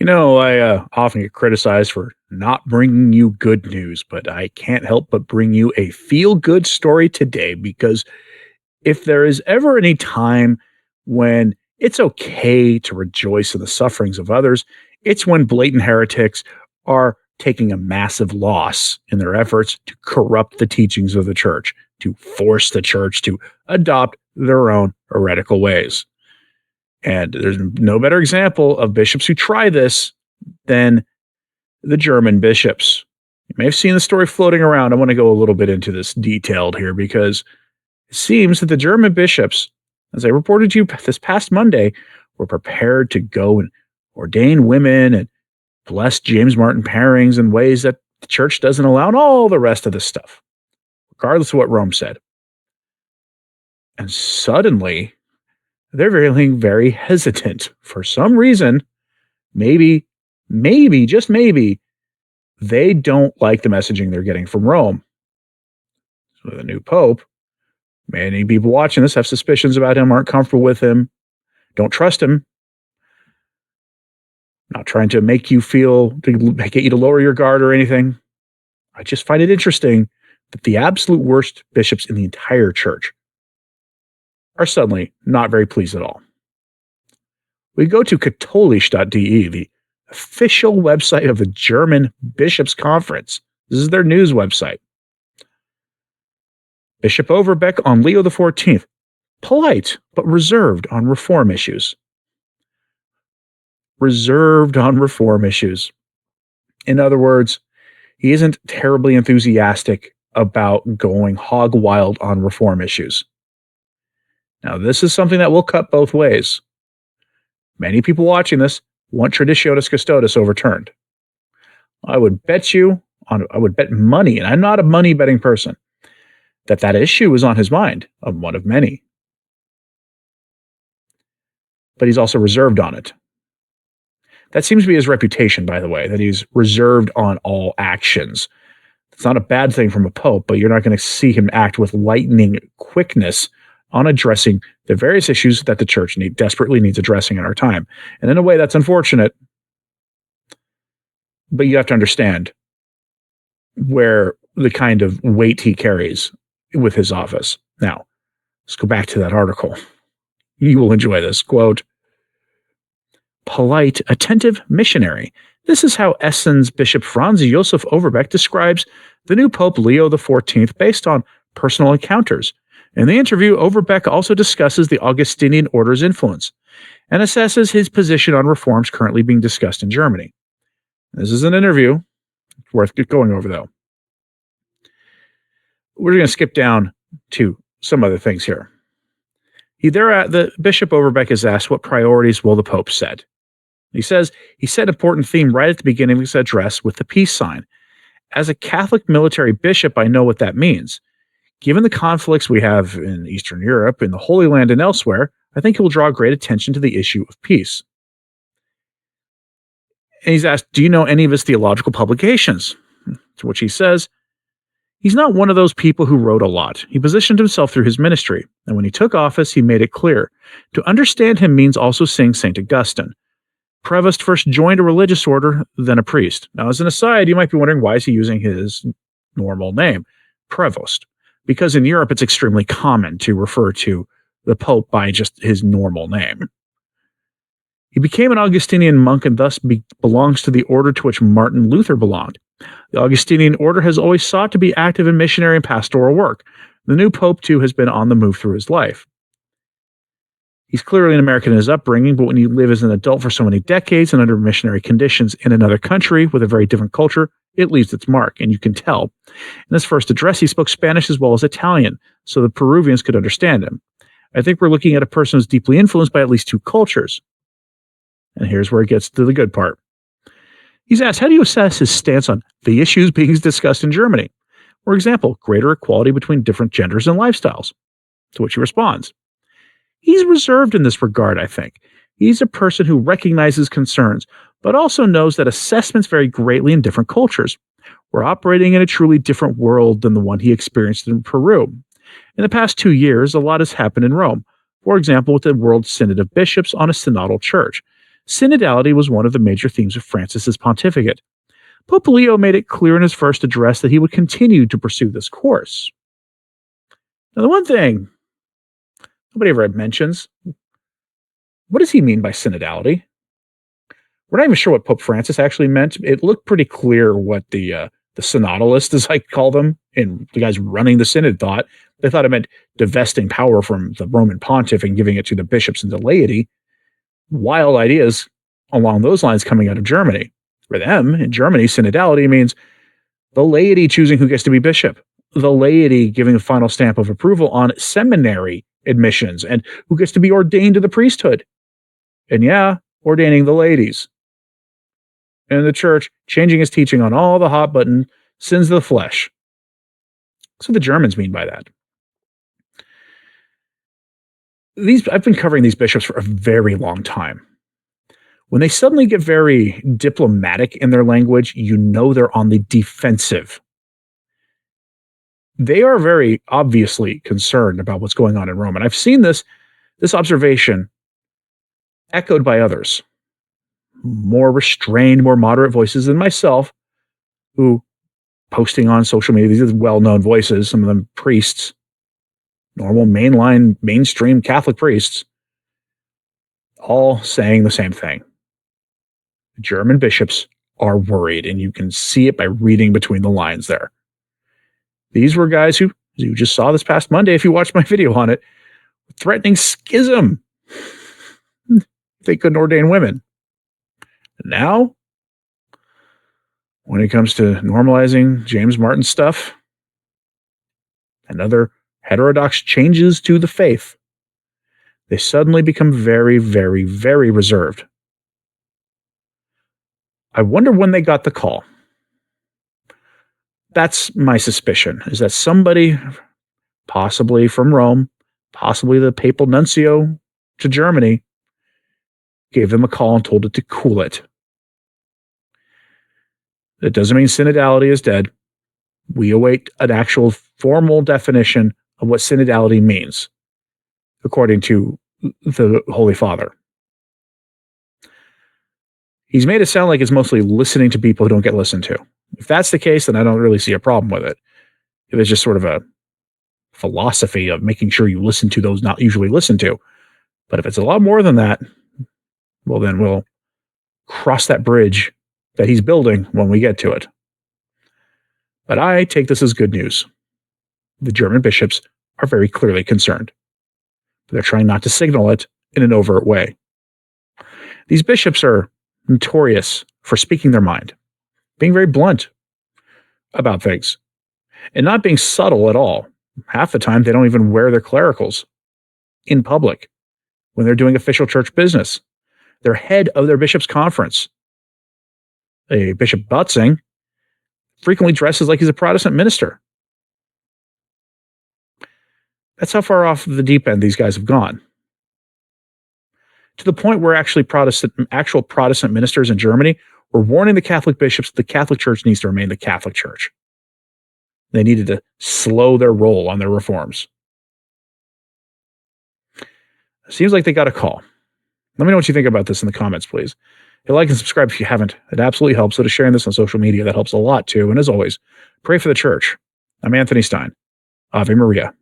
I often get criticized for not bringing you good news, but I can't help but bring you a feel good story today because if there is ever any time when it's okay to rejoice in the sufferings of others, it's when blatant heretics are taking a massive loss in their efforts to corrupt the teachings of the church, to force the church to adopt their own heretical ways. And there's no better example of bishops who try this than the German bishops. You may have seen the story floating around. I want to go a little bit into this detailed here because it seems that the German bishops, as I reported to you this past Monday, were prepared to go and ordain women and bless James Martin pairings in ways that the church doesn't allow, and all the rest of this stuff, regardless of what Rome said. And suddenly, they're feeling very hesitant. For some reason, maybe, just maybe, they don't like the messaging they're getting from Rome. So the new pope, many people watching this have suspicions about him, aren't comfortable with him, don't trust him. Not trying to make you get you to lower your guard or anything. I just find it interesting that the absolute worst bishops in the entire church are suddenly not very pleased at all. We go to katholisch.de, the official website of the German Bishops' Conference. This is their news website. Bishop Overbeck on Leo XIV, polite but reserved on reform issues. Reserved on reform issues. In other words, he isn't terribly enthusiastic about going hog wild on reform issues. Now, this is something that will cut both ways. Many people watching this want Traditionis Custodes overturned. I would bet money, and I'm not a money betting person, that issue is on his mind, of one of many. But he's also reserved on it. That seems to be his reputation, by the way, that he's reserved on all actions. It's not a bad thing from a pope, but you're not going to see him act with lightning quickness on addressing the various issues that the church desperately needs addressing in our time. And in a way, that's unfortunate. But you have to understand where the kind of weight he carries with his office. Now, let's go back to that article. You will enjoy this. Quote, polite, attentive missionary. This is how Essen's Bishop Franz Josef Overbeck describes the new Pope Leo XIV based on personal encounters. In the interview, Overbeck also discusses the Augustinian order's influence and assesses his position on reforms currently being discussed in Germany. This is an interview. It's worth going over, though. We're going to skip down to some other things here. The Bishop Overbeck is asked what priorities will the Pope set. He says he set an important theme right at the beginning of his address with the peace sign. As a Catholic military bishop, I know what that means. Given the conflicts we have in Eastern Europe, in the Holy Land, and elsewhere, I think he will draw great attention to the issue of peace. And he's asked, do you know any of his theological publications? To which he says, he's not one of those people who wrote a lot. He positioned himself through his ministry, and when he took office, he made it clear. To understand him means also seeing St. Augustine. Prevost first joined a religious order, then a priest. Now, as an aside, you might be wondering, why is he using his normal name, Prevost? Because in Europe, it's extremely common to refer to the Pope by just his normal name. He became an Augustinian monk and thus belongs to the order to which Martin Luther belonged. The Augustinian order has always sought to be active in missionary and pastoral work. The new Pope, too, has been on the move through his life. He's clearly an American in his upbringing, but when you live as an adult for so many decades and under missionary conditions in another country with a very different culture, it leaves its mark, and you can tell. In his first address, he spoke Spanish as well as Italian, so the Peruvians could understand him. I think we're looking at a person who's deeply influenced by at least two cultures. And here's where it gets to the good part. He's asked, how do you assess his stance on the issues being discussed in Germany? For example, greater equality between different genders and lifestyles. To which he responds, he's reserved in this regard, I think. He's a person who recognizes concerns, but also knows that assessments vary greatly in different cultures. We're operating in a truly different world than the one he experienced in Peru. In the past 2 years, a lot has happened in Rome. For example, with the World Synod of Bishops on a synodal church. synodality was one of the major themes of Francis's pontificate. Pope Leo made it clear in his first address that he would continue to pursue this course. Now, the one thing nobody ever mentions, what does he mean by synodality? We're not even sure what Pope Francis actually meant. It looked pretty clear what the synodalists, as I call them, and the guys running the synod thought. They thought it meant divesting power from the Roman pontiff and giving it to the bishops and the laity. Wild ideas along those lines coming out of Germany. For them, in Germany, synodality means the laity choosing who gets to be bishop, the laity giving a final stamp of approval on seminary admissions and who gets to be ordained to the priesthood. And yeah, ordaining the ladies. And the church changing its teaching on all the hot button sins of the flesh. That's what the Germans mean by that. I've been covering these bishops for a very long time. When they suddenly get very diplomatic in their language, you know they're on the defensive. They are very obviously concerned about what's going on in Rome. And I've seen this observation echoed by others, more restrained, more moderate voices than myself, who posting on social media, these are well-known voices, some of them priests, normal mainline, mainstream Catholic priests, all saying the same thing. German bishops are worried, and you can see it by reading between the lines there. These were guys who, as you just saw this past Monday, if you watched my video on it, threatening schism. They couldn't ordain women. Now, when it comes to normalizing James Martin stuff and other heterodox changes to the faith, they suddenly become very, very, very reserved. I wonder when they got the call. That's my suspicion, is that somebody, possibly from Rome, possibly the papal nuncio to Germany, gave them a call and told it to cool it. That doesn't mean synodality is dead. We await an actual formal definition of what synodality means, according to the Holy Father. He's made it sound like it's mostly listening to people who don't get listened to. If that's the case, then I don't really see a problem with it. If it's just sort of a philosophy of making sure you listen to those not usually listened to. But if it's a lot more than that, well, then we'll cross that bridge that he's building when we get to it. But I take this as good news. The German bishops are very clearly concerned. But they're trying not to signal it in an overt way. These bishops are notorious for speaking their mind, being very blunt about things, and not being subtle at all. Half the time, they don't even wear their clericals in public when they're doing official church business. They're head of their bishop's conference. A Bishop Butzing frequently dresses like he's a Protestant minister. That's how far off the deep end these guys have gone. To the point where actual Protestant ministers in Germany were warning the Catholic bishops that the Catholic Church needs to remain the Catholic Church. They needed to slow their roll on their reforms. Seems like they got a call. Let me know what you think about this in the comments, please. Hey, like and subscribe if you haven't. It absolutely helps. So to sharing this on social media, that helps a lot too. And as always, pray for the church. I'm Anthony Stine. Ave Maria.